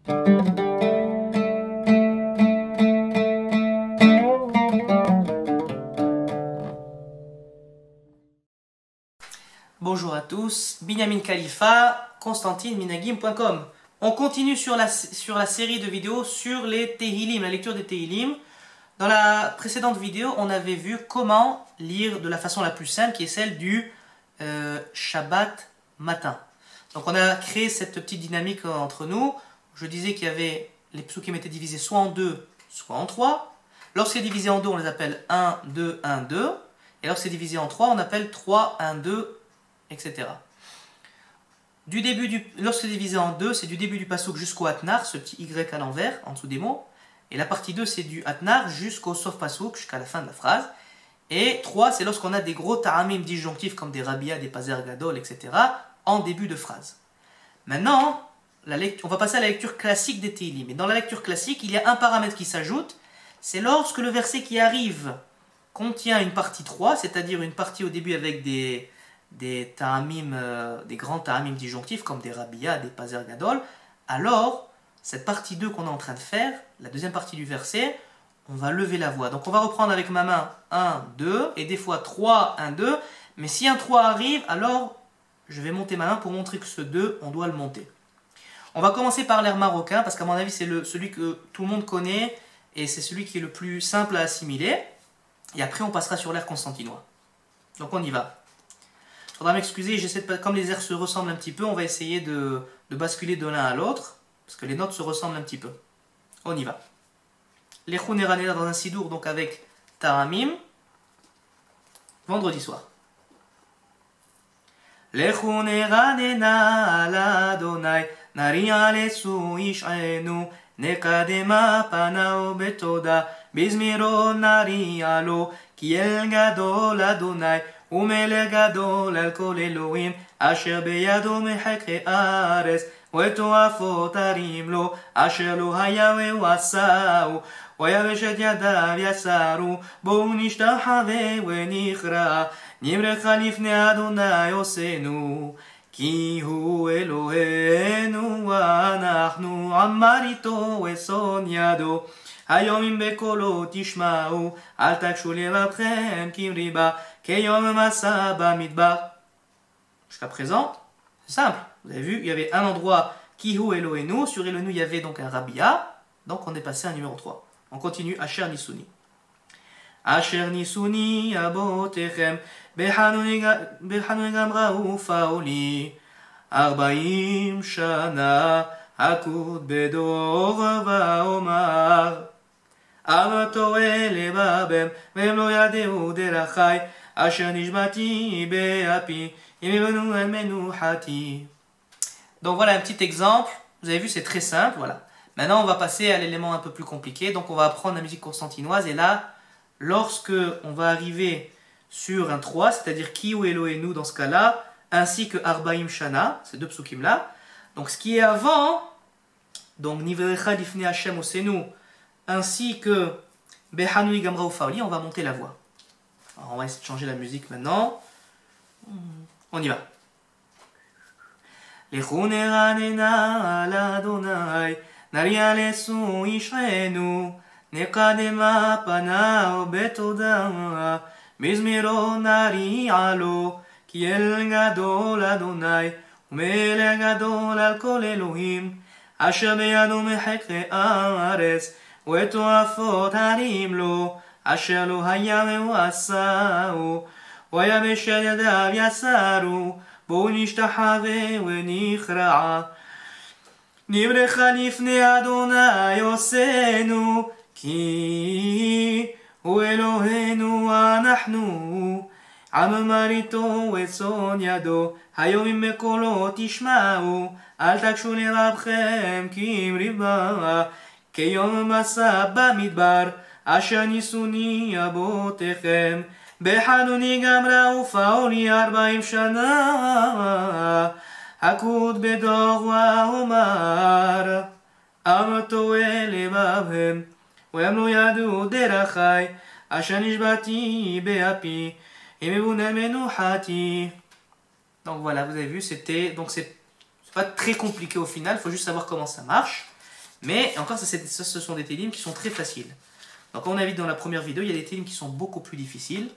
Bonjour à tous, Binyamin Khalifa, ConstantineMinagim.com. On continue sur la série de vidéos sur les Tehillim, la lecture des Tehillim. Dans la précédente vidéo, on avait vu comment lire de la façon la plus simple, qui est celle du Shabbat matin. Donc on a créé cette petite dynamique entre nous. Je disais qu'il y avait les psukim étaient divisés soit en 2, soit en 3. Lorsqu'il est divisé en 2, on les appelle 1, 2, 1, 2. Et lorsqu'il est divisé en 3, on appelle 3, 1, 2, etc. Lorsque c'est divisé en 2, c'est du début du pasuk jusqu'au Atnar, ce petit Y à l'envers, en dessous des mots. Et la partie 2, c'est du Atnar jusqu'au Sof pasuk, jusqu'à la fin de la phrase. Et 3, c'est lorsqu'on a des gros ta'amim disjonctifs comme des rabia, des pazer gadol, etc. en début de phrase. Maintenant, on va passer à la lecture classique des Tehillim. Et dans la lecture classique, il y a un paramètre qui s'ajoute, c'est lorsque le verset qui arrive contient une partie 3, c'est-à-dire une partie au début avec des ta'amim, des grands ta'amim disjonctifs comme des rabia, des pazer gadol, alors cette partie 2 qu'on est en train de faire, la deuxième partie du verset, on va lever la voix. Donc on va reprendre avec ma main 1, 2, et des fois 3, 1, 2, mais si un 3 arrive, alors je vais monter ma main pour montrer que ce 2, on doit le monter. On va commencer par l'air marocain, parce qu'à mon avis c'est celui que tout le monde connaît, et c'est celui qui est le plus simple à assimiler, et après on passera sur l'air constantinois. Donc on y va. Il faudra m'excuser, comme les airs se ressemblent un petit peu, on va essayer de basculer de l'un à l'autre, parce que les notes se ressemblent un petit peu. On y va. Les Khouneranena dans un sidour, donc avec Taramim, vendredi soir. Les Khouneranena ala Adonai, nari alesu ish'enu, nekadema panao betoda, bizmiro nari alo, kiel gadol Adonai, ומלך גדול על כל אלוהים אשר בידו מחקרי ארץ ותועפות הרים לו אשר לא היה והוא עשהו ויבש את ידיו יסרו בואו נשתחווה ונכרע נברכה לפני אדוני עושנו כי הוא אלוהינו ואנחנו עמר איתו ושון ידו היום אם בקולו תשמעו אל תקשו לבבכם כמריבה כיום מסע במדבר. Jusqu'à présent, c'est simple. Vous avez vu, il y avait un endroit Kihu Elohenu. Sur Elohenu, il y avait donc un Rabia. Donc on est passé à numéro 3. On continue Asher Nisuni. Asher Nisuni abotechem behanu gamra ufaoli 40 shana hakut bedor vaomar Amatoe lebabem vem lo yadeu derachai Asher nishbati beapi imivenu el menuhati. Donc voilà un petit exemple. Vous avez vu, c'est très simple. Voilà. Maintenant, on va passer à l'élément un peu plus compliqué. Donc on va apprendre la musique constantinoise. Et là, lorsque on va arriver sur un 3, c'est-à-dire Ki ou Elohenu dans ce cas-là, ainsi que Arbaim Shana, ces deux psukim-là. Donc ce qui est avant, donc Nivrecha Lifne Hashem Osenu, ainsi que Behanui Gamra Ufaoli, on va monter la voix. Alors, on va essayer de changer la musique maintenant. On y va. Lechuneranena ala Adonai, nari alesu ishenu, nekadema panao betoda, mizmiro nari alo, kiel gadol Adonai, umelech gadol al kol Elohim, asher beyado mechekre aretz, ותועפות הרים לו, אשר לא היה והוא עשהו, ויבש את ידיו יסרו, בואו נשתחווה ונכרע. נברכה לפני אדוני עושנו, כי הוא אלוהינו אנחנו. עם מריתו וצאן ידו, היום אם בקולו תשמעו, אל תקשו לבבכם כמריבה. כיום מסע במדבר, אשר ניסוני אבותיכם, בחנוני גמרה ופעולי 40 שנה, הכות בדוח ואומר, עם טועה לבבם, והם לא ידעו דרכי, אשר נשבעתי באפי, אם יבונן מנוחתי. Donc voilà, vous avez vu, c'est pas très compliqué au final, il faut juste savoir comment ça marche. Mais encore, ce sont des télim qui sont très faciles. Donc comme on a vu dans la première vidéo, il y a des télim qui sont beaucoup plus difficiles,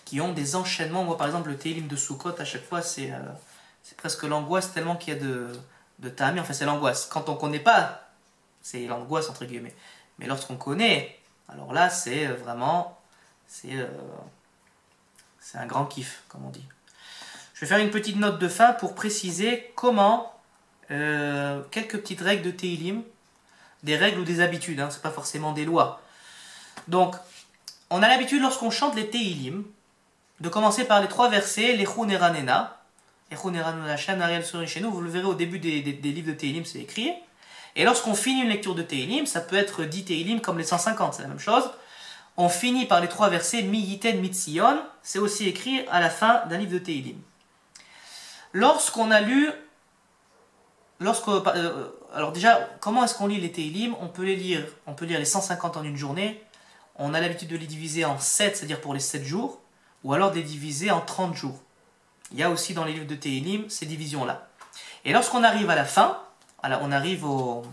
qui ont des enchaînements. Moi par exemple, le télim de Sukkot, à chaque fois, c'est presque l'angoisse tellement qu'il y a de ta'amim. Enfin, c'est l'angoisse. Quand on ne connaît pas, c'est l'angoisse entre guillemets. Mais lorsqu'on connaît, alors là, c'est vraiment... C'est un grand kiff, comme on dit. Je vais faire une petite note de fin pour préciser comment... quelques petites règles de Tehillim, des règles ou des habitudes, hein, c'est pas forcément des lois. Donc, on a l'habitude lorsqu'on chante les Tehillim, de commencer par les 3 versets, l'Echou Neranena. Echou Neranena Hashem, Ariel Suri chez nous, vous le verrez au début des livres de Tehillim, c'est écrit. Et lorsqu'on finit une lecture de Tehillim, ça peut être 10 Tehillim comme les 150, c'est la même chose. On finit par les 3 versets, Mi Yiten Mitzion, c'est aussi écrit à la fin d'un livre de Tehillim. Lorsqu'on a lu alors déjà, comment est-ce qu'on lit les Tehillim? On peut lire les 150 en une journée. On a l'habitude de les diviser en 7, c'est-à-dire pour les 7 jours, ou alors de les diviser en 30 jours. Il y a aussi dans les livres de Tehillim ces divisions-là. Et lorsqu'on arrive à la fin, on arrive au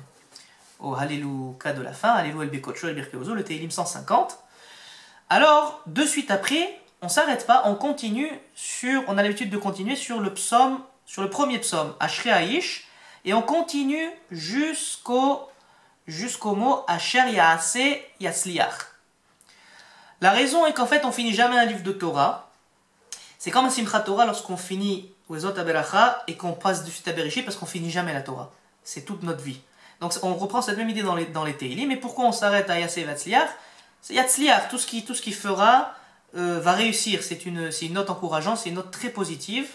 Halleluka de la fin, Hallelu el Bekotcho el Birkeozo, le Tehillim 150. Alors, de suite après, on ne s'arrête pas, on a l'habitude de continuer sur le premier psaume, Ashrei Haish, et on continue jusqu'au mot Asher Yaase Yatzliach. La raison est qu'en fait, on finit jamais un livre de Torah. C'est comme un Simchat Torah lorsqu'on finit Wezot Aberacha et qu'on passe de suite à Bereshit parce qu'on finit jamais la Torah. C'est toute notre vie. Donc on reprend cette même idée dans les Tehillim. Mais pourquoi on s'arrête à Yaase Yatzliach? C'est Yatzliach, tout ce qui fera va réussir. C'est une note encourageante, c'est une note très positive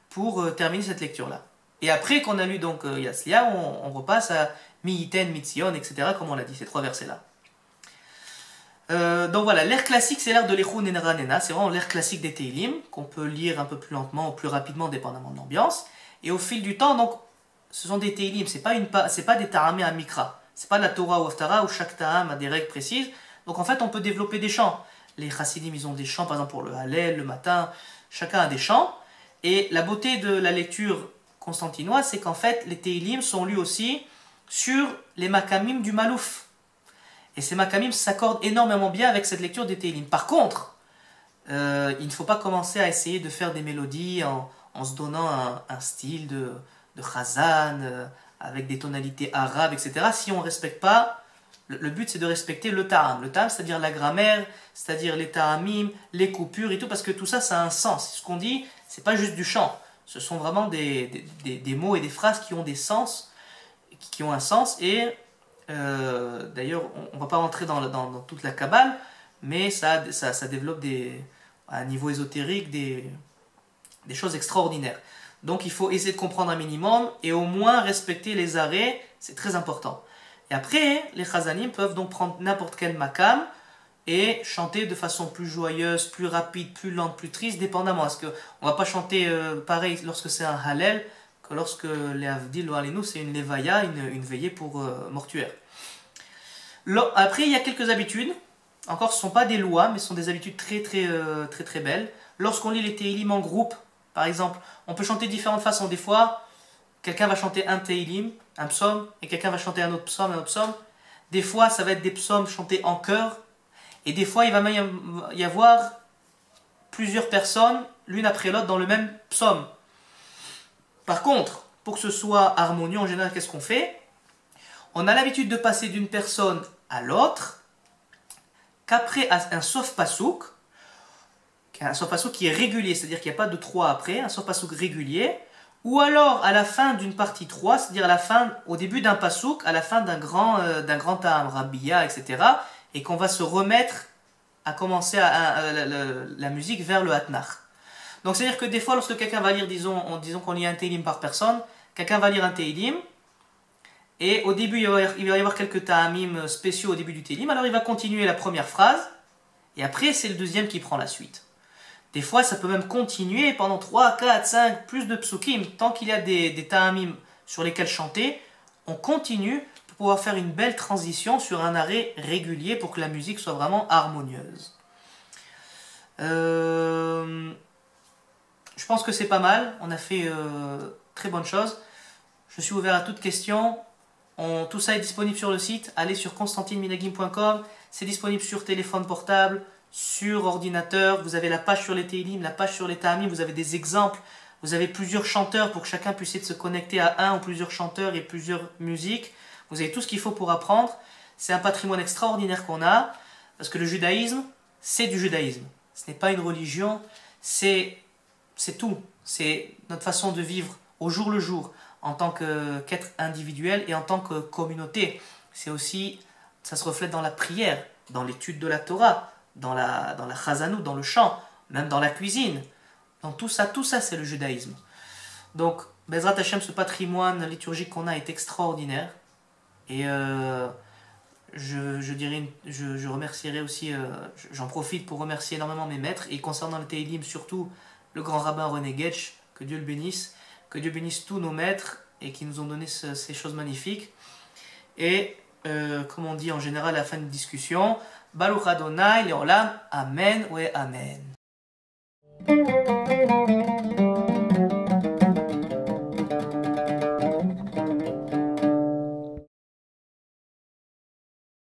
pour terminer cette lecture-là. Et après qu'on a lu donc Yatzliach, on repasse à Mi Yiten, Mitzion, etc. comme on l'a dit, ces 3 versets-là. Donc voilà, l'air classique, c'est l'air de l'Echou Neranena, c'est vraiment l'air classique des Tehillim, qu'on peut lire un peu plus lentement ou plus rapidement, dépendamment de l'ambiance. Et au fil du temps, donc, ce sont des Tehillim, c'est pas des Taramé à Mikra, c'est pas de la Torah ou Haftara où chaque Taham a des règles précises. Donc en fait, on peut développer des chants. Les Chassidim, ils ont des chants, par exemple pour le Hallel, le matin, chacun a des chants. Et la beauté de la lecture constantinoise, c'est qu'en fait, les Tehillim sont lus aussi sur les Makamim du Malouf. Et ces Makamim s'accordent énormément bien avec cette lecture des Tehillim. Par contre, il ne faut pas commencer à essayer de faire des mélodies en se donnant un style de Chazan, avec des tonalités arabes, etc. Si on ne respecte pas, le but c'est de respecter le ta'am. Le ta'am, c'est-à-dire la grammaire, c'est-à-dire les ta'amim, les coupures et tout, parce que tout ça, ça a un sens. Ce qu'on dit, c'est pas juste du chant. Ce sont vraiment des mots et des phrases qui ont des sens, qui ont un sens. Et d'ailleurs, on ne va pas rentrer dans toute la Kabbale, mais ça développe à un niveau ésotérique des choses extraordinaires. Donc il faut essayer de comprendre un minimum et au moins respecter les arrêts, c'est très important. Et après, les Chazanim peuvent donc prendre n'importe quel makam et chanter de façon plus joyeuse, plus rapide, plus lente, plus triste, dépendamment. Parce qu'on ne va pas chanter pareil lorsque c'est un Hallel que lorsque les Avdil ou Alenu, c'est une Levaya, une veillée pour mortuaire. Après, il y a quelques habitudes. Encore, ce ne sont pas des lois, mais ce sont des habitudes très belles. Lorsqu'on lit les Tehillim en groupe, par exemple, on peut chanter de différentes façons. Des fois, quelqu'un va chanter un Tehillim, un psaume, et quelqu'un va chanter un autre psaume. Des fois, ça va être des psaumes chantés en chœur. Et des fois, il va même y avoir plusieurs personnes, l'une après l'autre, dans le même psaume. Par contre, pour que ce soit harmonieux, en général, qu'est-ce qu'on fait? On a l'habitude de passer d'une personne à l'autre, qu'après un sof pasouk qui est régulier, c'est-à-dire qu'il n'y a pas de 3 après, un sof pasouk régulier, ou alors à la fin d'une partie 3, c'est-à-dire au début d'un pasouk, à la fin d'un grand ta'am, rabbiya, etc., et qu'on va se remettre à commencer la musique vers le hatnach. Donc c'est-à-dire que des fois, lorsque quelqu'un va lire, disons qu'on lit un Tehillim par personne, quelqu'un va lire un Tehillim, et au début, il va y avoir quelques ta'amim spéciaux au début du Tehillim, alors il va continuer la première phrase, et après c'est le deuxième qui prend la suite. Des fois, ça peut même continuer pendant 3, 4, 5, plus de psukim, tant qu'il y a des ta'amim sur lesquels chanter, on continue pour pouvoir faire une belle transition sur un arrêt régulier pour que la musique soit vraiment harmonieuse. Je pense que c'est pas mal, on a fait très bonne chose. Je suis ouvert à toute question. Tout ça est disponible sur le site. Allez sur constantineminagim.com. C'est disponible sur téléphone portable, sur ordinateur. Vous avez la page sur les Teilim, la page sur les Ta'amim. Vous avez des exemples. Vous avez plusieurs chanteurs pour que chacun puisse se connecter à un ou plusieurs chanteurs et plusieurs musiques. Vous avez tout ce qu'il faut pour apprendre. C'est un patrimoine extraordinaire qu'on a. Parce que le judaïsme, c'est du judaïsme. Ce n'est pas une religion. C'est tout. C'est notre façon de vivre au jour le jour, en tant qu'être individuel et en tant que communauté. C'est aussi, ça se reflète dans la prière, dans l'étude de la Torah, dans la chazanout, dans le chant, même dans la cuisine. Dans tout ça c'est le judaïsme. Donc, Bezrat Hashem, ce patrimoine liturgique qu'on a est extraordinaire. Et je remercierai aussi, j'en profite pour remercier énormément mes maîtres, et concernant le Teilim, surtout le grand rabbin René Getch, que Dieu le bénisse, que Dieu bénisse tous nos maîtres, et qui nous ont donné ces choses magnifiques. Et, comme on dit en général à la fin de discussion, Baruch Adonai Leolam, Amen, ouais, Amen.